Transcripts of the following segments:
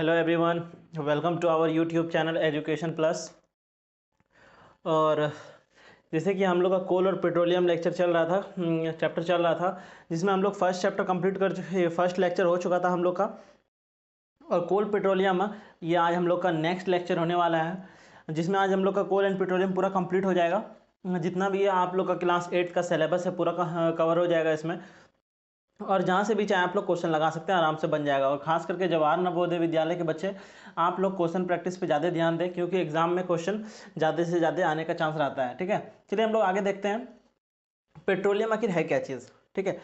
Hello everyone, welcome to our YouTube channel education plus. और जैसे कि हम लोग का कोल और पेट्रोलियम लेक्चर चल रहा था, चैप्टर चल रहा था, जिसमें हम लोग फर्स्ट चैप्टर कंप्लीट कर चुके, फर्स्ट लेक्चर हो चुका था हम लोग का। और कोल पेट्रोलियम ये आज हम लोग का नेक्स्ट लेक्चर होने वाला है, जिसमें आज हम लोग का कोल एंड पेट्रोलियम पूरा कंप्लीट हो जाएगा। जितना भी आप लोग का क्लास 8 का सिलेबस है पूरा कवर हो जाएगा इसमें। और जहाँ से भी चाहे आप लोग क्वेश्चन लगा सकते हैं, आराम से बन जाएगा। और खास करके जवाहर नवोदय विद्यालय के बच्चे, आप लोग क्वेश्चन प्रैक्टिस पे ज़्यादा ध्यान दें, क्योंकि एग्जाम में क्वेश्चन ज़्यादा से ज़्यादा आने का चांस रहता है। ठीक है, चलिए हम लोग आगे देखते हैं पेट्रोलियम आखिर है क्या चीज़। ठीक है,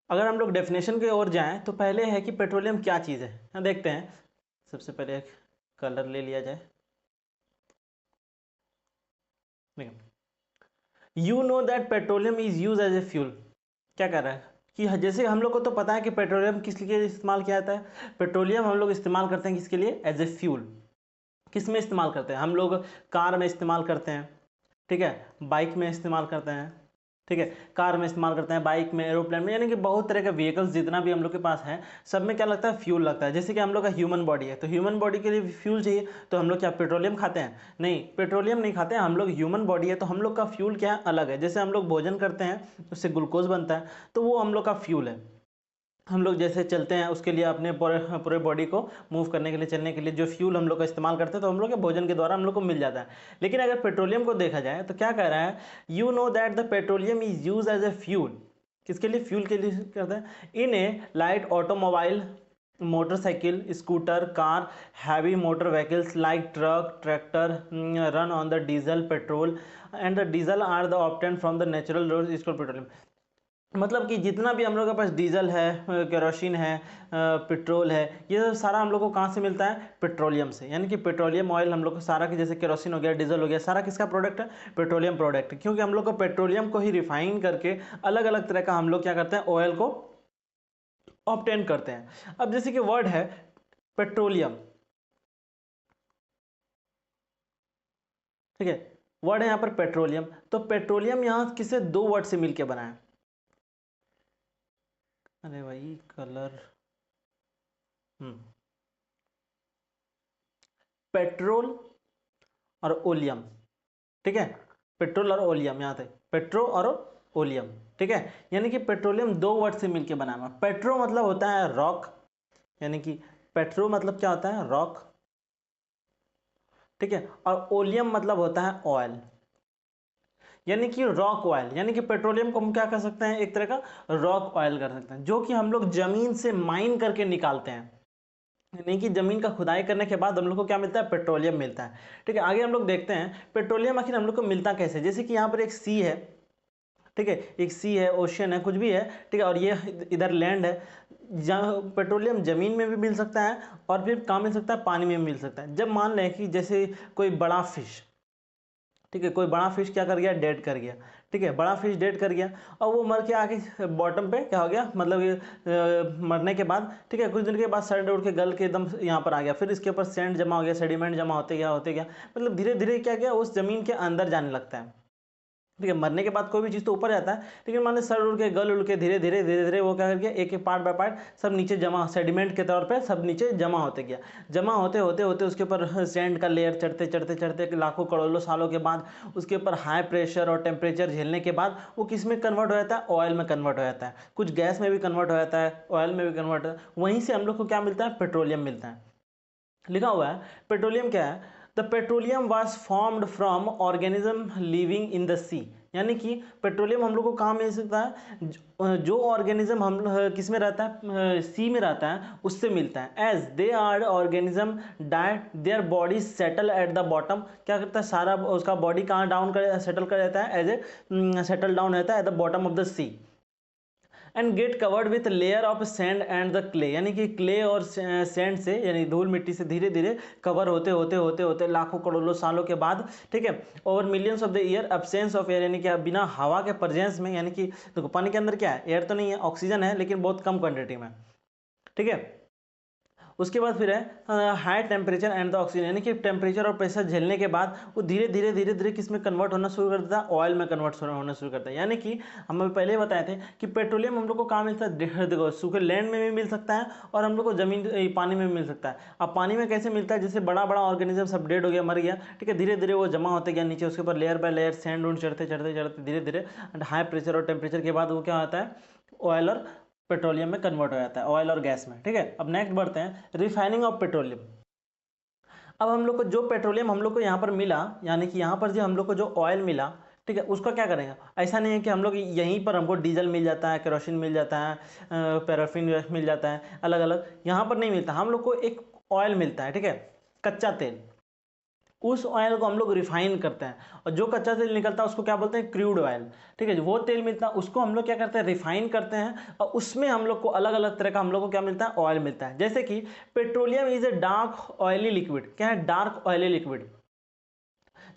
अगर हम लोग डेफिनेशन की ओर जाएँ तो पहले है कि पेट्रोलियम क्या चीज़ है। यहाँ देखते हैं, सबसे पहले एक कलर ले लिया जाए। You know that petroleum is use as a fuel. क्या कर रहा है कि जैसे हम लोग को तो पता है कि पेट्रोलियम किस लिए इस्तेमाल किया जाता है। पेट्रोलियम हम लोग इस्तेमाल करते हैं किसके लिए? As a fuel. किस में इस्तेमाल करते हैं? हम लोग कार में इस्तेमाल करते हैं, ठीक है, बाइक में इस्तेमाल करते हैं, ठीक है, कार में इस्तेमाल करते हैं, बाइक में, एरोप्लेन में, यानी कि बहुत तरह के व्हीकल्स जितना भी हम लोग के पास है, सब में क्या लगता है? फ्यूल लगता है। जैसे कि हम लोग का ह्यूमन बॉडी है, तो ह्यूमन बॉडी के लिए फ्यूल चाहिए, तो हम लोग क्या पेट्रोलियम खाते हैं? नहीं, पेट्रोलियम नहीं खाते हैं हम लोग। ह्यूमन बॉडी है तो हम लोग का फ्यूल क्या है? अलग है। जैसे हम लोग भोजन करते हैं उससे ग्लूकोज बनता है, तो वो हम लोग का फ्यूल है। हम लोग जैसे चलते हैं उसके लिए अपने पूरे बॉडी को मूव करने के लिए, चलने के लिए जो फ्यूल हम लोग का इस्तेमाल करते हैं, तो हम लोग के भोजन के द्वारा हम लोग को मिल जाता है। लेकिन अगर पेट्रोलियम को देखा जाए तो क्या कह रहा है? You know that the petroleum is use as a fuel. किसके लिए? फ्यूल के लिए करते हैं। In a light automobile, motorcycle, scooter, car, heavy motor vehicles like truck, tractor run on the diesel, petrol and the diesel are the obtain from the natural resource is called petroleum. मतलब कि जितना भी हम लोग के पास diesel है, kerosene है, पेट्रोल है, ये सारा हम लोग को कहाँ से मिलता है? पेट्रोलियम से। यानी कि पेट्रोलियम ऑयल हम लोग को सारा, कि जैसे केरोसिन हो गया, डीजल हो गया, सारा किसका प्रोडक्ट है? Petroleum product. क्योंकि हम लोग को पेट्रोलियम को ही रिफाइन करके अलग अलग तरह का हम लोग क्या करते हैं? ऑयल को ऑब्टेन करते हैं। अब जैसे कि वर्ड है पेट्रोलियम, ठीक है, वर्ड है यहाँ पर पेट्रोलियम। तो पेट्रोलियम यहाँ किसे दो वर्ड से मिलकर बना है? अरे भाई कलर, पेट्रोल और ओलियम, ठीक है, पेट्रोल और ओलियम, यहाँ थे पेट्रो और ओलियम, ठीक है। यानी कि पेट्रोलियम दो वर्ड से मिलकर बना हुआ। पेट्रो मतलब होता है रॉक, यानी कि पेट्रो मतलब क्या होता है? रॉक, ठीक है, और ओलियम मतलब होता है ऑयल, यानी कि रॉक ऑयल। यानी कि पेट्रोलियम को हम क्या कर सकते हैं? एक तरह का रॉक ऑयल कर सकते हैं, जो कि हम लोग जमीन से माइन करके निकालते हैं। यानी कि जमीन का खुदाई करने के बाद हम लोग को क्या मिलता है? पेट्रोलियम मिलता है। ठीक है, आगे हम लोग देखते हैं पेट्रोलियम आखिर हम लोग को मिलता कैसे। जैसे कि यहाँ पर एक सी है, ठीक है, एक सी है, ओशन है, कुछ भी है, ठीक है, और ये इधर लैंड है। जहाँ पेट्रोलियम जमीन में भी मिल सकता है और फिर कहाँ मिल सकता है? पानी में भी मिल सकता है। जब मान लें कि जैसे कोई बड़ा फिश, ठीक है, कोई बड़ा फिश क्या कर गया? डेड कर गया, ठीक है, बड़ा फिश डेड कर गया, और वो मर के आके बॉटम पे क्या हो गया? मतलब ये मरने के बाद, ठीक है, कुछ दिन के बाद सड़ उड़ के गल के एकदम यहाँ पर आ गया, फिर इसके ऊपर सैंड जमा हो गया, सेडिमेंट जमा होते गया, मतलब धीरे धीरे क्या गया? उस जमीन के अंदर जाने लगता है। ठीक है, मरने के बाद कोई भी चीज़ तो ऊपर जाता है, लेकिन मान लो सड़ उड़ के गल उड़ के धीरे धीरे वो क्या कर गया? एक एक पार्ट बाय पार्ट सब नीचे जमा, सेडिमेंट के तौर पे सब नीचे जमा होते गया। जमा होते होते होते उसके ऊपर सैंड का लेयर चढ़ते चढ़ते चढ़ते लाखों करोड़ों सालों के बाद उसके ऊपर हाई प्रेशर और टेम्परेचर झेलने के बाद वो किस में कन्वर्ट हो जाता है? ऑयल में कन्वर्ट हो जाता है। कुछ गैस में भी कन्वर्ट हो जाता है, ऑयल में भी कन्वर्ट हो जाता है। वहीं से हम लोग को क्या मिलता है? पेट्रोलियम मिलता है। लिखा हुआ है पेट्रोलियम क्या है? The petroleum was formed from organism living in the sea. यानी कि पेट्रोलियम हम लोग को कहाँ मिल सकता है? जो ऑर्गेनिज्म हम किस में रहता है? सी में रहता है, उससे मिलता है। As they are organism died their body settle at the bottom. क्या करता है? सारा उसका बॉडी कहाँ डाउन कर सेटल कर जाता है? एज ए सेटल डाउन रहता है at the bottom of the sea and get covered with layer of sand and the clay. यानी कि क्ले और सैंड से, यानी धूल मिट्टी से धीरे धीरे कवर होते होते होते होते लाखों करोड़ों सालों के बाद, ठीक है, over millions of the year, absence of air, यानी कि बिना हवा के प्रेजेंस में, यानी कि देखो पानी के अंदर क्या है? एयर तो नहीं है, ऑक्सीजन है, लेकिन बहुत कम क्वांटिटी में, ठीक है, उसके बाद फिर है high temperature and the oxygen, यानी कि टेम्परेचर और प्रेशर झेलने के बाद वो धीरे धीरे धीरे धीरे किस में कन्वर्ट होना शुरू कर देता है, ऑयल में कन्वर्ट होना शुरू करता है। यानी कि हम पहले बताए थे कि पेट्रोलियम हम लोग को कहाँ मिलता है, देखो सूखे लैंड में भी मिल सकता है और हम लोग को जमीन पानी में भी मिल सकता है। अब पानी में कैसे मिलता है, जैसे बड़ा बड़ा ऑर्गेनिज्म सब डेड हो गया, मर गया, ठीक है, धीरे धीरे वो जमा होते गया नीचे, उसके ऊपर लेयर बाय लेयर सैंड उंड चढ़ते चढ़ते चढ़ते धीरे धीरे एंड हाई प्रेशर और टेम्परेचर के बाद वो क्या होता है, ऑयल और पेट्रोलियम में कन्वर्ट हो जाता है, ऑयल और गैस में। ठीक है, अब नेक्स्ट बढ़ते हैं, रिफाइनिंग ऑफ पेट्रोलियम। अब हम लोग को जो पेट्रोलियम हम लोग को यहाँ पर मिला, यानी कि यहाँ पर जो हम लोग को जो ऑयल मिला, ठीक है, उसका क्या करेंगे। ऐसा नहीं है कि हम लोग यहीं पर हमको डीजल मिल जाता है, केरोसिन मिल जाता है, पैराफिन मिल जाता है, अलग अलग यहाँ पर नहीं मिलता, हम लोग को एक ऑयल मिलता है, ठीक है, कच्चा तेल। उस ऑयल को हम लोग रिफाइन करते हैं और जो कच्चा तेल निकलता है उसको क्या बोलते हैं, क्रूड ऑयल। ठीक है, वो तेल मिलता है, उसको हम लोग क्या करते हैं, रिफाइन करते हैं और उसमें हम लोग को अलग अलग तरह का हम लोग को क्या मिलता है, ऑयल मिलता है। जैसे कि petroleum is a dark oily liquid, क्या है, डार्क ऑयली लिक्विड,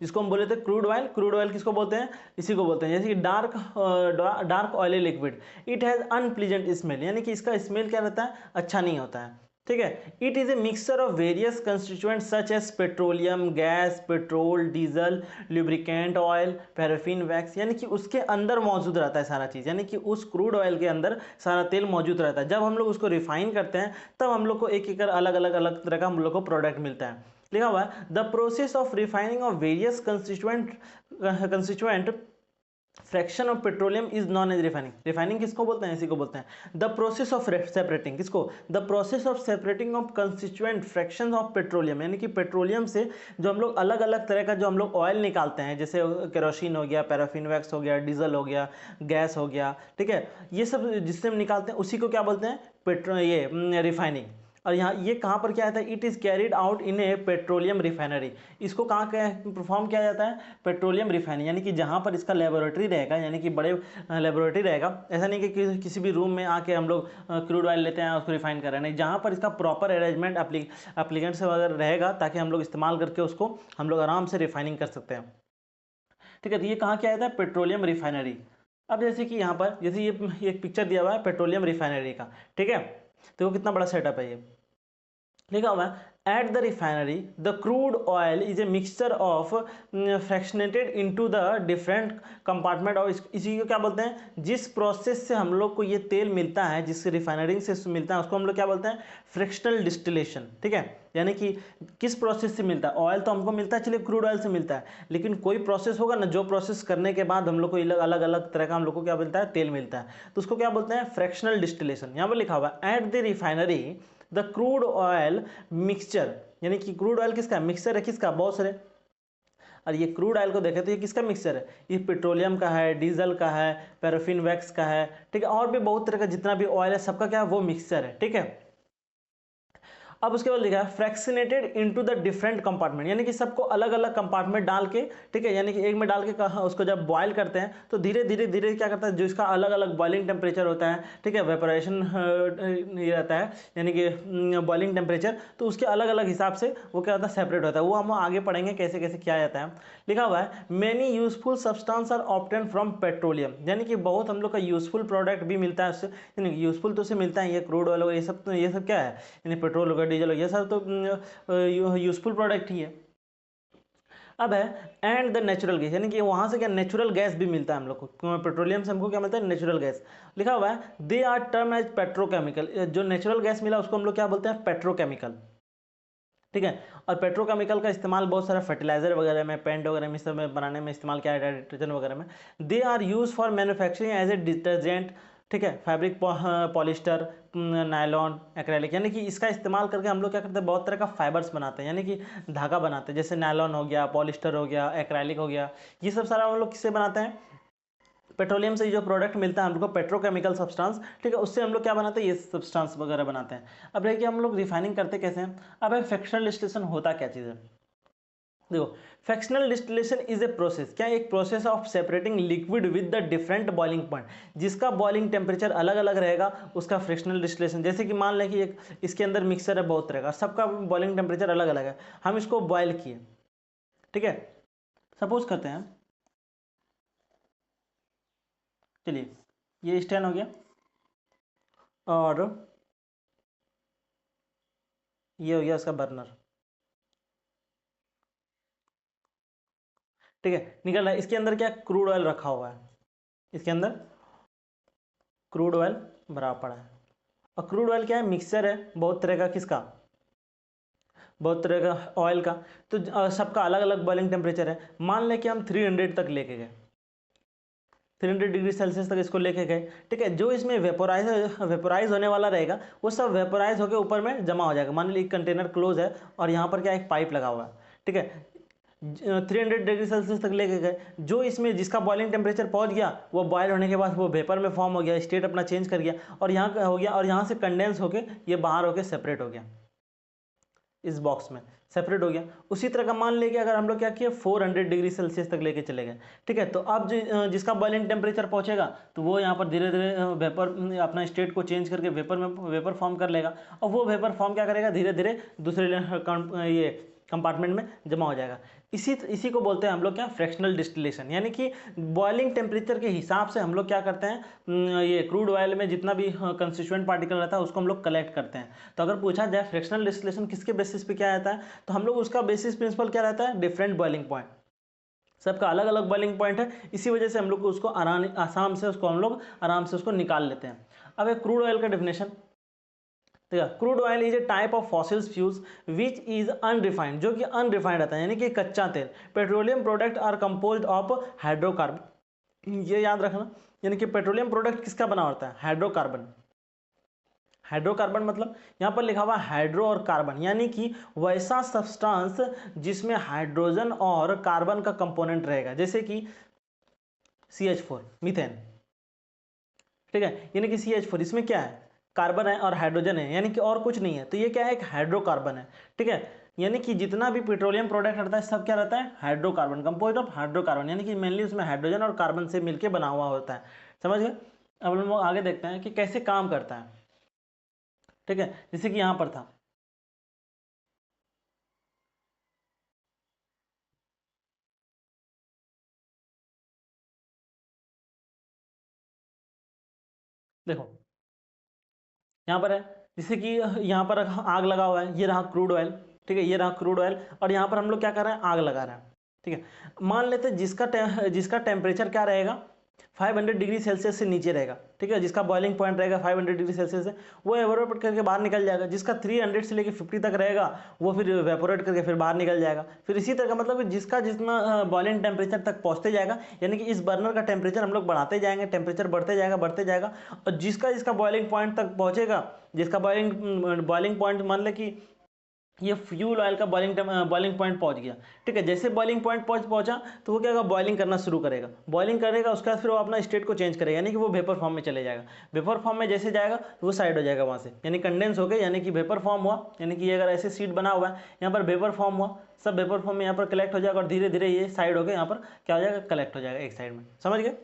जिसको हम बोले थे क्रूड ऑयल। क्रूड ऑयल किसको बोलते हैं, इसी को बोलते हैं। जैसे कि dark oily liquid, it has unpleasant smell, यानी कि इसका स्मेल क्या रहता है, अच्छा नहीं होता है। ठीक है, it is a mixture of various constituent such as petroleum, gas, petrol, diesel, lubricant oil, paraffin wax, यानी कि उसके अंदर मौजूद रहता है सारा चीज़, यानी कि उस क्रूड ऑयल के अंदर सारा तेल मौजूद रहता है। जब हम लोग उसको रिफाइन करते हैं तब हम लोग को एक एक अलग तरह का हम लोग को प्रोडक्ट मिलता है। लिखा हुआ है the process of refining of various constituent fraction of petroleum is known as refining. Refining किसको बोलते हैं, इसी को बोलते हैं द प्रोसेस ऑफ सेपरेटिंग, किसको, the process of separating of constituent fraction of petroleum, यानी कि पेट्रोलियम से जो हम लोग अलग अलग तरह का जो हम लोग ऑयल निकालते हैं, जैसे केरोसिन हो गया, पैराफिन वैक्स हो गया, डीजल हो गया, गैस हो गया, ठीक है, ये सब जिससे हम निकालते हैं उसी को क्या बोलते हैं, रिफाइनिंग। और यहाँ ये कहाँ पर क्या आता है, it is carried out in A petroleum refinery, इसको कहाँ परफॉर्म किया जाता है, पेट्रोलियम रिफाइनरी, यानी कि जहाँ पर इसका लेबोरेटरी रहेगा, यानी कि बड़े लेबोरेटरी रहेगा। ऐसा नहीं कि किसी भी रूम में आके हम लोग क्रूड ऑयल लेते हैं उसको रिफाइन कर रहे हैं, नहीं, जहाँ पर इसका प्रॉपर अरेंजमेंट एप्लीकेंट से वगैरह रहेगा ताकि हम लोग इस्तेमाल करके उसको हम लोग आराम से रिफाइनिंग कर सकते हैं। ठीक है, तो ये कहाँ किया जाता है, पेट्रोलियम रिफाइनरी। अब जैसे कि यहाँ पर जैसे ये एक पिक्चर दिया हुआ है पेट्रोलियम रिफाइनरी का, ठीक है, तो वो कितना बड़ा सेटअप है, ये लिखा हुआ है at the refinery the crude oil is A mixture of फ्रैक्शनेटेड into the different compartment, और इसी को क्या बोलते हैं, जिस प्रोसेस से हम लोग को ये तेल मिलता है, जिस रिफाइनरिंग से मिलता है उसको हम लोग क्या बोलते हैं, फ्रैक्शनल डिस्टिलेशन। ठीक है, यानी कि किस प्रोसेस से मिलता है, ऑयल तो हमको मिलता है, चलिए क्रूड ऑयल से मिलता है, लेकिन कोई प्रोसेस होगा ना, जो प्रोसेस करने के बाद हम लोग को अलग अलग तरह का हम लोग को क्या मिलता है, तेल मिलता है, तो उसको क्या बोलते हैं, फ्रैक्शनल डिस्टिलेशन। यहाँ पर लिखा हुआ है at the refinery the crude oil mixture, यानी कि क्रूड ऑयल किसका मिक्सचर है, किसका, बहुत सारे। और ये क्रूड ऑयल को देखें तो ये किसका मिक्सचर है, ये पेट्रोलियम का है, डीजल का है, पैराफिन वैक्स का है, ठीक है, और भी बहुत तरह का जितना भी ऑयल है सबका क्या है, वो मिक्सचर है। ठीक है, अब उसके बाद लिखा है फ्रैक्शनेटेड इनटू द डिफरेंट कंपार्टमेंट, यानी कि सबको अलग अलग कंपार्टमेंट डाल के, ठीक है, यानी कि एक में डाल के कहा उसको जब बॉयल करते हैं तो धीरे धीरे धीरे क्या करता है, जो इसका अलग अलग बॉइलिंग टेम्परेचर होता है, ठीक है, वेपोरेशन ये रहता है, यानी कि बॉइलिंग टेम्परेचर, तो उसके अलग अलग हिसाब से वो क्या होता है, सेपरेट होता है। वो हम आगे पढ़ेंगे कैसे कैसे किया जाता है। लिखा हुआ है many useful substance are obtain from petroleum, यानी कि बहुत हम लोग का यूजफुल प्रोडक्ट भी मिलता है उससे, यानी यूजफुल तो उसे मिलता है, ये क्रूड ऑयल ये सब, तो ये सब क्या है, यानी पेट्रोल होगा, डीजल होगा, ये सब तो यूजफुल प्रोडक्ट ही है। अब है एंड द नेचुरल गैस, यानी कि वहाँ से क्या नेचुरल गैस भी मिलता है हम लोग को, पेट्रोलियम से हमको क्या मिलता है, नेचुरल गैस। लिखा हुआ है they are term as petrochemical, जो नेचुरल गैस मिला उसको हम लोग क्या बोलते हैं, पेट्रोकेमिकल। ठीक है, और पेट्रोकेमिकल का इस्तेमाल बहुत सारा फर्टिलाइजर वगैरह में, पेंट वगैरह में, सब में बनाने में इस्तेमाल किया जाता है, डिटर्जेंट वगैरह में। They are use for manufacturing as a detergent, ठीक है, फैब्रिक पॉलिस्टर, नायलॉन, एक्रेलिक, यानी कि इसका इस्तेमाल करके हम लोग क्या करते हैं, बहुत तरह का फाइबर्स बनाते हैं, यानी कि धागा बनाते हैं, जैसे नायलॉन हो गया, पॉलिस्टर हो गया, एक्रेलिक हो गया, ये सब सारा हम लोग किससे बनाते हैं, पेट्रोलियम से जो प्रोडक्ट मिलता है हम लोग को, पेट्रोकेमिकल सब्सटेंस, ठीक है, उससे हम लोग क्या बनाते हैं, ये सब्सटेंस वगैरह बनाते हैं। अब रहिए कि हम लोग रिफाइनिंग करते कैसे हैं। अब फ्रैक्शनल डिस्टिलेशन होता क्या चीज़ है, देखो, fractional distillation is a process, क्या, एक process of separating liquid with the different boiling point, जिसका बॉइलिंग टेम्परेचर अलग अलग रहेगा उसका फ्रैक्शनल डिस्टिलेशन। जैसे कि मान लें कि एक इसके अंदर मिक्सर है बहुत तरह का, सबका बॉइलिंग टेम्परेचर अलग अलग है, हम इसको बॉयल किए, ठीक है, सपोज करते हैं, चलिए ये स्टैंड हो गया, और ये हो गया उसका बर्नर, ठीक है, निकल रहा है। इसके अंदर क्या क्रूड ऑयल रखा हुआ है, इसके अंदर क्रूड ऑयल भरा पड़ा है। और क्रूड ऑयल क्या है, मिक्सचर है बहुत तरह का, किसका, बहुत तरह का ऑयल का। तो सबका अलग अलग बॉइलिंग टेम्परेचर है। मान लें कि हम 300 तक लेके गए, 300 डिग्री सेल्सियस तक इसको लेके गए, ठीक है। जो इसमें वेपोराइज होने वाला रहेगा वो सब वेपोराइज होकर ऊपर में जमा हो जाएगा। मान लीजिए कंटेनर क्लोज है और यहाँ पर क्या एक पाइप लगा हुआ है, ठीक है। 300 डिग्री सेल्सियस तक लेके गए, जो इसमें जिसका बॉइलिंग टेम्परेचर पहुंच गया वो बॉयल होने के बाद वो वेपर में फॉर्म हो गया, स्टेट अपना चेंज कर गया और यहाँ का हो गया, और यहाँ से कंडेंस होके ये बाहर होके सेपरेट हो गया, इस बॉक्स में सेपरेट हो गया। उसी तरह का मान लेके अगर हम लोग क्या किए 400 डिग्री सेल्सियस तक लेके चले गए, ठीक है। तो अब जिसका बॉइलिंग टेम्परेचर पहुंचेगा तो वो यहाँ पर धीरे धीरे वेपर अपना स्टेट को चेंज करके वेपर फॉर्म कर लेगा, और वो वेपर फॉर्म क्या करेगा, धीरे धीरे दूसरे ये कंपार्टमेंट में जमा हो जाएगा। इसी को बोलते हैं हम लोग क्या, फ्रैक्शनल डिस्टिलेशन। यानी कि बॉइलिंग टेम्परेचर के हिसाब से हम लोग क्या करते हैं, ये क्रूड ऑयल में जितना भी कंस्टिट्यूएंट पार्टिकल रहता है उसको हम लोग कलेक्ट करते हैं। तो अगर पूछा जाए फ्रैक्शनल डिस्टिलेशन किसके बेसिस पे क्या रहता है, तो हम लोग उसका बेसिस प्रिंसिपल क्या रहता है, डिफरेंट बॉइलिंग पॉइंट, सबका अलग अलग बॉइलिंग पॉइंट है। इसी वजह से हम लोग उसको आराम से उसको हम लोग आराम से उसको निकाल लेते हैं। अब एक क्रूड ऑयल का definition, crude oil is a type of fossils fuels which is unrefined, जो कि अनरिफाइंड रहता है, यानी कि कच्चा तेल। Petroleum product are composed of hydrocarbon, ये याद रखना। यानी कि पेट्रोलियम प्रोडक्ट किसका बना होता है, हाइड्रोकार्बन। हाइड्रोकार्बन मतलब यहाँ पर लिखा हुआ हाइड्रो और कार्बन, यानी कि वैसा सब्सटेंस जिसमें हाइड्रोजन और कार्बन का कंपोनेंट रहेगा, जैसे कि CH4 मीथेन, ठीक है। यानी कि CH4 इसमें क्या है, कार्बन है और हाइड्रोजन है, यानी कि और कुछ नहीं है, तो ये क्या है, एक हाइड्रोकार्बन है, ठीक है। यानी कि जितना भी पेट्रोलियम प्रोडक्ट रहता है सब क्या रहता है, हाइड्रोकार्बन, कंपोज्ड ऑफ हाइड्रोकार्बन, यानी कि मेनली उसमें हाइड्रोजन और कार्बन से मिलकर बना हुआ होता है। समझ गए। अब हम लोग आगे देखते हैं कि कैसे काम करता है, ठीक है। जैसे कि यहां पर था, देखो यहाँ पर है, जैसे कि यहाँ पर आग लगा हुआ है, ये रहा क्रूड ऑयल, ठीक है, ये रहा क्रूड ऑयल, और यहाँ पर हम लोग क्या कर रहे हैं, आग लगा रहे हैं, ठीक है। मान लेते हैं जिसका टेम्परेचर क्या रहेगा, 500 डिग्री सेल्सियस से नीचे रहेगा, ठीक है। जिसका बॉइलिंग पॉइंट रहेगा 500 डिग्री सेल्सियस से, वो एवोपोरेट करके बाहर निकल जाएगा। जिसका 300 से लेकर 50 तक रहेगा वो फिर वेपोरेट करके फिर बाहर निकल जाएगा। फिर इसी तरह का मतलब कि जिसका जितना बॉइलिंग टेम्परेचर तक पहुंचते जाएगा, यानी कि इस बर्नर का टेम्परेचर हम लोग बढ़ाते जाएंगे, टेम्परेचर बढ़ते जाएगा, और जिसका बॉइलिंग पॉइंट तक पहुंचेगा, जिसका बॉइलिंग पॉइंट मान लें कि ये फ्यूल ऑयल का बॉइलिंग पॉइंट पहुंच गया, ठीक है। जैसे बॉइलिंग पॉइंट पहुंचा तो वो क्या होगा, बॉइलिंग करना शुरू करेगा, बॉइलिंग करेगा, उसके बाद फिर वो अपना स्टेट को चेंज करेगा, यानी कि वो वेपर फॉर्म में चले जाएगा। वेपर फॉर्म में जैसे जाएगा तो वो साइड हो जाएगा वहाँ से, यानी कंडेंस हो गया, यानी कि वेपर फॉर्म हुआ, यानी कि ये अगर ऐसे सीट बना हुआ है, यहाँ पर वेपर फॉर्म हुआ, सब वेपर फॉर्म में यहाँ पर कलेक्ट हो जाएगा, और धीरे धीरे ये साइड हो गया, यहाँ पर क्या हो जाएगा, कलेक्ट हो जाएगा एक साइड में। समझ गए।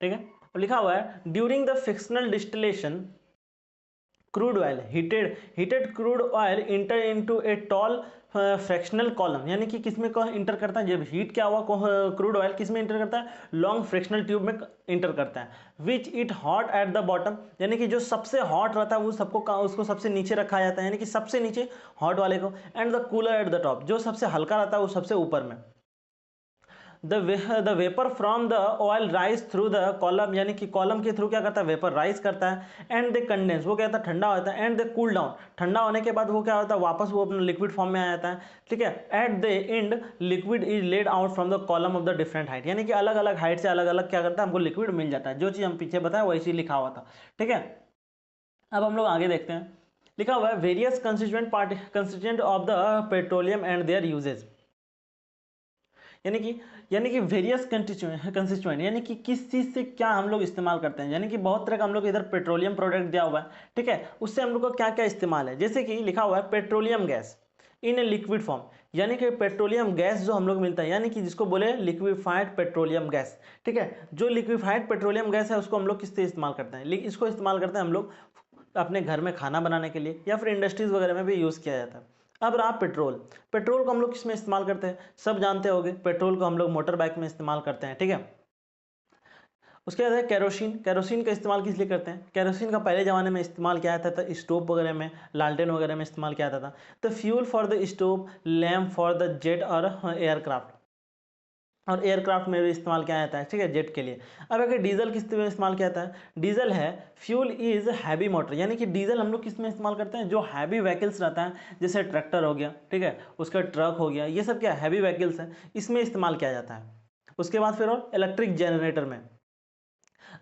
ठीक है, और लिखा हुआ है during the fictional distillation crude oil heated crude oil inter into a tall fractional column, यानी कि किसमें इंटर करता है, जब हीट क्या हुआ क्रूड ऑयल किसमें इंटर करता है, लॉन्ग फ्रैक्शनल ट्यूब में इंटर करता है। Which it hot eight the bottom, यानी कि जो सबसे हॉट रहता है वो उसको सबसे नीचे रखा जाता है, यानी कि सबसे नीचे हॉट वाले को, and the cooler at the top, जो सबसे हल्का रहता है वो सबसे ऊपर में। The vapour from the oil rise through the column, यानी कि कॉलम के थ्रू क्या करता है, वेपर राइज करता है, एंड दे कंडेंस, वो क्या होता है, ठंडा होता है, एंड दे कूल डाउन, ठंडा होने के बाद वो क्या होता है, वापस वो अपने लिक्विड फॉर्म में आ जाता है, ठीक है। At the end liquid is laid out from the column of the different height, यानी कि अलग अलग हाइट से अलग अलग क्या करता है, हमको लिक्विड मिल जाता है, जो चीज़ हम पीछे बताया वही चीज़ लिखा हुआ था, ठीक है। अब हम लोग आगे देखते हैं, लिखा हुआ है various constituent of the petroleum and their uses, यानी कि वेरियस कंस्टिट्यूएंट, यानी कि किस चीज़ से क्या हम लोग इस्तेमाल करते हैं, यानी कि बहुत तरह का हम लोग इधर पेट्रोलियम प्रोडक्ट दिया हुआ है, ठीक है, उससे हम लोग का क्या क्या इस्तेमाल है। जैसे कि लिखा हुआ है petroleum gas in a liquid form, यानी कि पेट्रोलियम गैस जो हम लोग मिलता है, यानी कि जिसको बोले लिक्विफाइड पेट्रोलियम गैस, ठीक है। जो लिक्विफाइड पेट्रोलियम गैस है उसको हम लोग किस से इस्तेमाल करते हैं, इसको इस्तेमाल करते हैं हम लोग अपने घर में खाना बनाने के लिए, या फिर इंडस्ट्रीज़ वगैरह में भी यूज़ किया जाता है। अब रहा पेट्रोल। पेट्रोल को हम लोग किसमें इस्तेमाल करते हैं, सब जानते होंगे, पेट्रोल को हम लोग मोटर बाइक में इस्तेमाल करते हैं, ठीक है। उसके बाद है केरोसिन। केरोसिन का इस्तेमाल किस लिए करते हैं, केरोसिन का पहले ज़माने में इस्तेमाल किया जाता था स्टोव वगैरह में, लालटेन वगैरह में इस्तेमाल किया जाता था। The fuel for the stove, lamp for the jet और एयरक्राफ्ट, और एयरक्राफ्ट में भी इस्तेमाल किया जाता है, ठीक है, जेट के लिए। अब अगर डीजल किस में इस्तेमाल किया जाता है, डीजल है फ्यूल इज हैवी मोटर, यानी कि डीजल हम लोग किस में इस्तेमाल करते हैं, जो हैवी व्हीकल्स रहता है, जैसे ट्रैक्टर हो गया, ठीक है, उसका ट्रक हो गया, ये सब क्या हैवी व्हीकल्स है, इसमें इस्तेमाल किया जाता है। उसके बाद फिर और इलेक्ट्रिक जनरेटर में।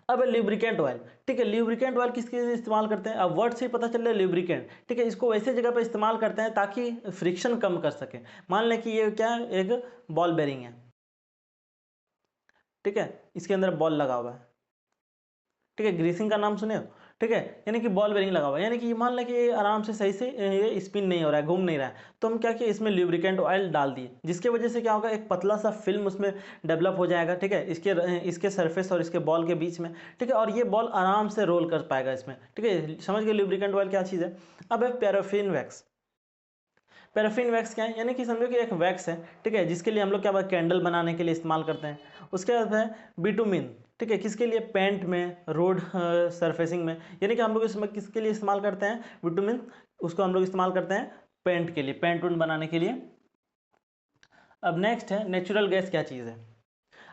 अब ल्यूब्रिकेंट ऑयल, ठीक है, ल्यूब्रिकेंट ऑयल किसके लिए इस्तेमाल करते हैं, अब वर्ड से ही पता चल रहा है ल्यूब्रिकेंट, ठीक है, इसको वैसे जगह पर इस्तेमाल करते हैं ताकि फ्रिक्शन कम कर सके। मान लें कि ये क्या है, एक बॉल बेरिंग है, ठीक है, इसके अंदर बॉल लगा हुआ है, ठीक है, ग्रीसिंग का नाम सुने हो, ठीक है, यानी कि बॉल बेरिंग लगा हुआ है, यानी कि मान लें कि ये आराम से सही से ये स्पिन नहीं हो रहा है, घूम नहीं रहा है, तो हम क्या किए, इसमें ल्यूब्रिकेंट ऑयल डाल दिए, जिसके वजह से क्या होगा, एक पतला सा फिल्म उसमें डेवलप हो जाएगा, ठीक है, इसके सरफेस और इसके बॉल के बीच में, ठीक है, और ये बॉल आराम से रोल कर पाएगा इसमें, ठीक है, समझ गए ल्यूब्रिकेंट ऑयल क्या चीज़ है। अब है पैराफिन वैक्स। पैराफिन वैक्स क्या है, यानी कि समझो कि एक वैक्स है, ठीक है, जिसके लिए हम लोग क्या कैंडल बनाने के लिए इस्तेमाल करते हैं। उसके बाद है बिटुमिन, ठीक है, किसके लिए, पेंट में, रोड सरफेसिंग में, यानी कि हम लोग इसमें किसके लिए इस्तेमाल करते हैं, बिटुमिन, उसको हम लोग इस्तेमाल करते हैं पेंट के लिए, पेंट उंट बनाने के लिए। अब नेक्स्ट है नेचुरल गैस क्या चीज़ है।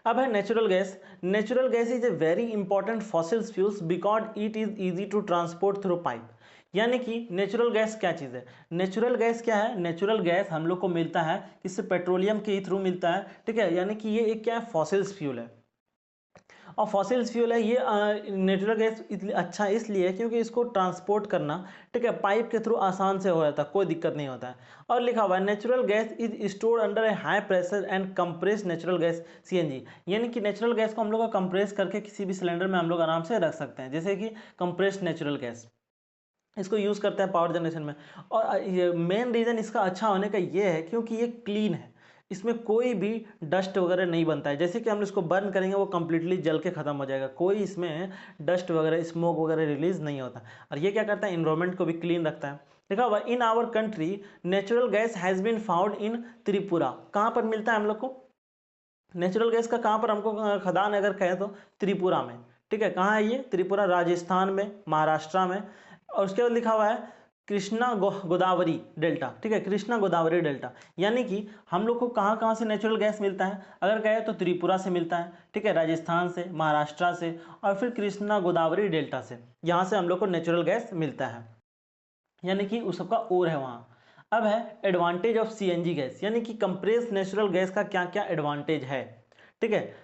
अब है natural gas. Natural gas is a very important fossil fuels because it is easy to transport through pipe. यानी कि नेचुरल गैस क्या चीज़ है, नेचुरल गैस क्या है, नेचुरल गैस हम लोग को मिलता है किससे, पेट्रोलियम के थ्रू मिलता है, ठीक है, यानी कि ये एक क्या है, फॉसिल्स फ्यूल है, और फॉसिल्स फ्यूल है ये। नेचुरल गैस अच्छा इसलिए क्योंकि इसको ट्रांसपोर्ट करना, ठीक है, पाइप के थ्रू आसान से हो जाता है, कोई दिक्कत नहीं होता है। और लिखा हुआ है natural gas is stored under A high pressure and compress natural gas CNG, यानी कि नेचुरल गैस को हम लोग का कंप्रेस करके किसी भी सिलेंडर में हम लोग आराम से रख सकते हैं, जैसे कि कंप्रेस्ड नेचुरल गैस, इसको यूज़ करते हैं पावर जनरेशन में। और ये मेन रीज़न इसका अच्छा होने का ये है क्योंकि ये क्लीन है, इसमें कोई भी डस्ट वगैरह नहीं बनता है, जैसे कि हम इसको बर्न करेंगे वो कम्प्लीटली जल के ख़त्म हो जाएगा, कोई इसमें डस्ट वगैरह स्मोक वगैरह रिलीज नहीं होता। और ये क्या करता है, इन्वायरमेंट को भी क्लीन रखता है। देखा हुआ in our country natural gas has been found in Tripura. कहाँ पर मिलता है हम लोग को नेचुरल गैस का, कहाँ पर हमको खदान अगर कहें तो त्रिपुरा में, ठीक है, कहाँ है ये, त्रिपुरा, राजस्थान में, महाराष्ट्र में। और उसके बाद लिखा हुआ है कृष्णा गोदावरी डेल्टा, ठीक है, कृष्णा गोदावरी डेल्टा, यानी कि हम लोग को कहाँ कहाँ से नेचुरल गैस मिलता है, अगर कहे तो त्रिपुरा से मिलता है, ठीक है, राजस्थान से, महाराष्ट्र से, और फिर कृष्णा गोदावरी डेल्टा से, यहाँ से हम लोग को नेचुरल गैस मिलता है, यानी कि उस सबका ओर है वहाँ। अब है एडवांटेज ऑफ सीएनजी गैस, यानी कि कंप्रेस नेचुरल गैस का क्या क्या एडवांटेज है, ठीक है,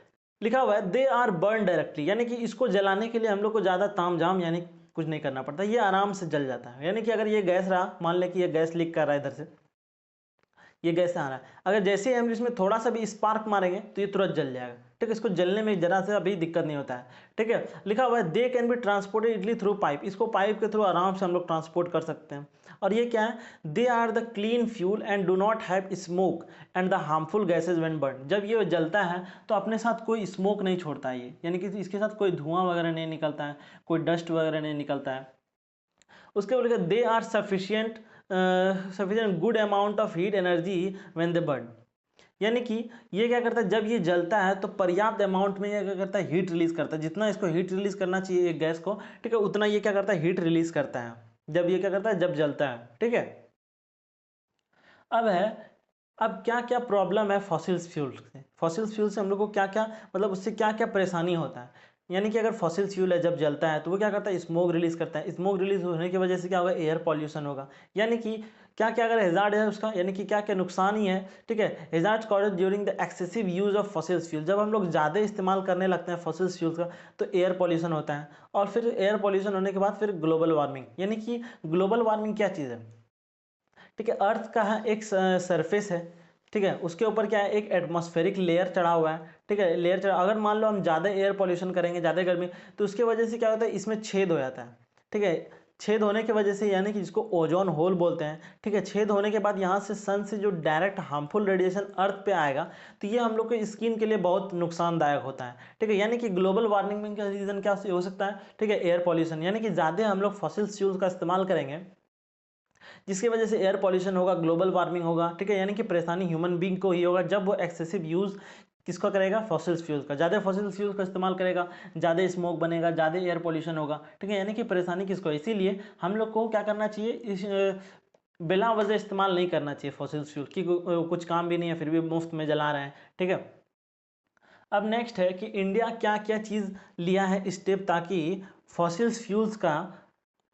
लिखा हुआ है दे आर बर्न डायरेक्टली, यानी कि इसको जलाने के लिए हम लोग को ज़्यादा तामझाम यानी कुछ नहीं करना पड़ता, ये आराम से जल जाता है। यानी कि अगर ये गैस रहा, मान लें कि ये गैस लीक कर रहा है इधर से, ये गैस आ रहा है, अगर जैसे ही हम इसमें थोड़ा सा भी स्पार्क मारेंगे तो ये तुरंत जल जाएगा, ठीक है, इसको जलने में जरा से अभी दिक्कत नहीं होता है, ठीक है। लिखा हुआ है they can be transported easily through pipe, इसको पाइप के थ्रू आराम से हम लोग ट्रांसपोर्ट कर सकते हैं। और ये क्या है, they are the clean fuel and do not have smoke and the harmful gases when burn. जब ये जलता है तो अपने साथ कोई स्मोक नहीं छोड़ता है ये, यानी कि इसके साथ कोई धुआं वगैरह नहीं निकलता है, कोई डस्ट वगैरह नहीं निकलता है। उसके बाद they are sufficient good amount of heat energy when they burn, यानी कि ये क्या करता है, जब ये जलता है तो पर्याप्त अमाउंट में ये क्या करता है, हीट रिलीज करता है, जितना इसको हीट रिलीज करना चाहिए एक गैस को, ठीक है, उतना ये क्या करता है, हीट रिलीज करता है जब ये क्या करता है, जब जलता है, ठीक है। अब है, अब क्या क्या प्रॉब्लम है फॉसिल्स फ्यूल से, फॉसिल्स फ्यूल से हम लोग को क्या क्या मतलब उससे क्या क्या परेशानी होता है। यानी कि अगर फॉसिल फ्यूल है जब जलता है तो वो क्या करता है, स्मोक रिलीज करता है, स्मोक रिलीज होने की वजह से क्या होगा, एयर पॉल्यूशन होगा। यानी कि क्या क्या अगर हेजार्ड है उसका, यानी कि क्या क्या नुकसान ही है, ठीक है, hazard caused during the excessive use of fossils fuel, जब हम लोग ज़्यादा इस्तेमाल करने लगते हैं फॉसिल्स फ्यूल्स का तो एयर पॉल्यूशन होता है, और फिर एयर पॉल्यूशन होने के बाद फिर ग्लोबल वार्मिंग। यानी कि ग्लोबल वार्मिंग क्या चीज़ है, ठीक है, अर्थ का एक सरफेस है, ठीक है, उसके ऊपर क्या है, एक एटमॉस्फेरिक लेयर चढ़ा हुआ है, ठीक है, लेयर चढ़ा, अगर मान लो हम ज़्यादा एयर पॉल्यूशन करेंगे, ज़्यादा गर्मी, तो उसके वजह से क्या होता है, इसमें छेद हो जाता है, ठीक है, छेद होने की वजह से, यानी कि जिसको ओजोन होल बोलते हैं, ठीक है, छेद होने के बाद यहाँ से सन से जो डायरेक्ट हार्मफुल रेडिएशन अर्थ पे आएगा तो ये हम लोग के स्किन के लिए बहुत नुकसानदायक होता है, ठीक है। यानी कि ग्लोबल वार्मिंग का रीज़न क्या हो सकता है, ठीक है, एयर पॉल्यूशन, यानी कि ज़्यादा हम लोग फॉसिल फ्यूल्स का इस्तेमाल करेंगे जिसकी वजह से एयर पॉल्यूशन होगा, ग्लोबल वार्मिंग होगा, ठीक है। यानी कि परेशानी ह्यूमन बींग को ही होगा जब वो एक्सेसिव यूज़ किसका करेगा, फॉसिल्स फ्यूल्स का। ज़्यादा फॉसिल्स फ्यूल्स का इस्तेमाल करेगा, ज़्यादा स्मोक बनेगा, ज़्यादा एयर पॉल्यूशन होगा, ठीक है। यानी कि परेशानी किसको, इसीलिए हम लोग को क्या करना चाहिए, इस बिला वजह इस्तेमाल नहीं करना चाहिए फॉसिल्स फ्यूल की, कुछ काम भी नहीं है फिर भी मुफ्त में जला रहे हैं, ठीक है। अब नेक्स्ट है कि इंडिया क्या क्या चीज़ लिया है स्टेप ताकि फॉसिल्स फ्यूल्स का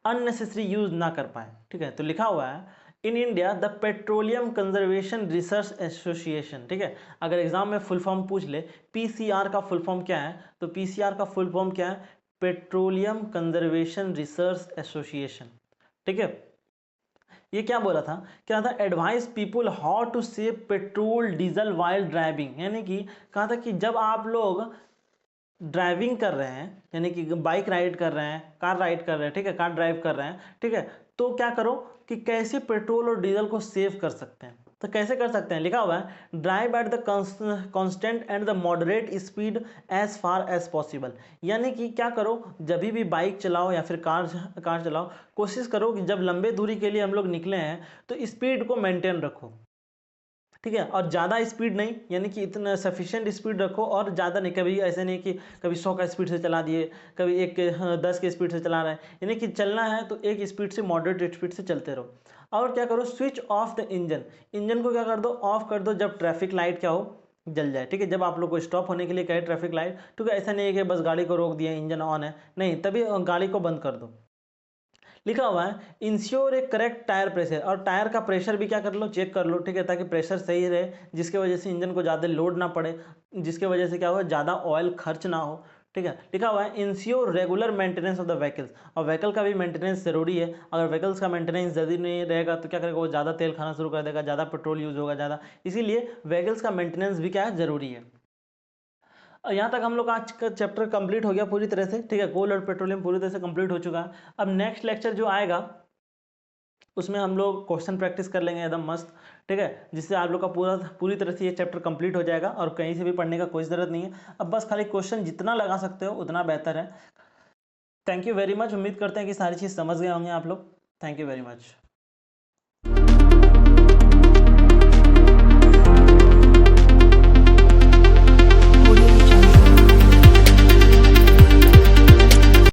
अननेसेसरी यूज ना कर पाए, ठीक है। तो लिखा हुआ है in India the petroleum conservation research association, ठीक है। अगर एग्जाम में फुल फॉर्म पूछ ले पीसीआर का फुल फॉर्म क्या है, तो पीसीआर का फुल फॉर्म क्या है, पेट्रोलियम कंजर्वेशन रिसर्च एसोसिएशन, ठीक है। ये क्या बोला था, क्या था, advice people how to save petrol diesel while driving, यानी कि कहा था कि जब आप लोग ड्राइविंग कर रहे हैं, यानी कि बाइक राइड कर रहे हैं, कार राइड कर रहे हैं, ठीक है, कार ड्राइव कर रहे हैं, ठीक है, तो क्या करो कि कैसे पेट्रोल और डीजल को सेव कर सकते हैं। तो कैसे कर सकते हैं, लिखा हुआ है drive at the constant and the moderate speed as far as possible, यानी कि क्या करो, जब भी बाइक चलाओ या फिर कार चलाओ, कोशिश करो कि जब लंबे दूरी के लिए हम लोग निकले हैं तो स्पीड को मेंटेन रखो, ठीक है। और ज़्यादा स्पीड नहीं, यानी कि इतना सफिशिएंट स्पीड रखो, और ज़्यादा नहीं, कभी ऐसे नहीं कि कभी 100 का स्पीड से चला दिए, कभी 10 के स्पीड से चला रहे हैं, यानी कि चलना है तो एक स्पीड से, मॉडरेट स्पीड से चलते रहो। और क्या करो, switch off the engine, engine को क्या कर दो, ऑफ कर दो जब ट्रैफिक लाइट क्या हो, जल जाए, ठीक है। जब आप लोग को स्टॉप होने के लिए कहे ट्रैफिक लाइट, ठीक है, ऐसा नहीं है कि बस गाड़ी को रोक दिया, इंजन ऑन है, नहीं, तभी गाड़ी को बंद कर दो। लिखा हुआ है ensure A correct tyre pressure, और टायर का प्रेशर भी क्या कर लो, चेक कर लो, ठीक है, ताकि प्रेशर सही रहे, जिसके वजह से इंजन को ज़्यादा लोड ना पड़े, जिसके वजह से क्या हो, ज़्यादा ऑयल खर्च ना हो, ठीक है। लिखा हुआ है ensure regular maintenance of the vehicles, और व्हीकल का भी मेंटेनेंस जरूरी है। अगर व्हीकल्स का मेंटेनेंस जरूरी नहीं रहेगा तो क्या करेगा, वो ज़्यादा तेल खाना शुरू कर देगा, ज़्यादा पेट्रोल यूज होगा ज़्यादा, इसीलिए व्हीकल्स का मेंटेनेंस भी क्या है, जरूरी है। यहाँ तक हम लोग आज का चैप्टर कंप्लीट हो गया पूरी तरह से, ठीक है। कोल और पेट्रोलियम पूरी तरह से कंप्लीट हो चुका है। अब नेक्स्ट लेक्चर जो आएगा उसमें हम लोग क्वेश्चन प्रैक्टिस कर लेंगे एकदम मस्त, ठीक है, जिससे आप लोग का पूरी तरह से ये चैप्टर कंप्लीट हो जाएगा और कहीं से भी पढ़ने का कोई ज़रूरत नहीं है। अब बस खाली क्वेश्चन जितना लगा सकते हो उतना बेहतर है। थैंक यू वेरी मच, उम्मीद करते हैं कि सारी चीज़ समझ गए होंगे आप लोग। Thank you very much.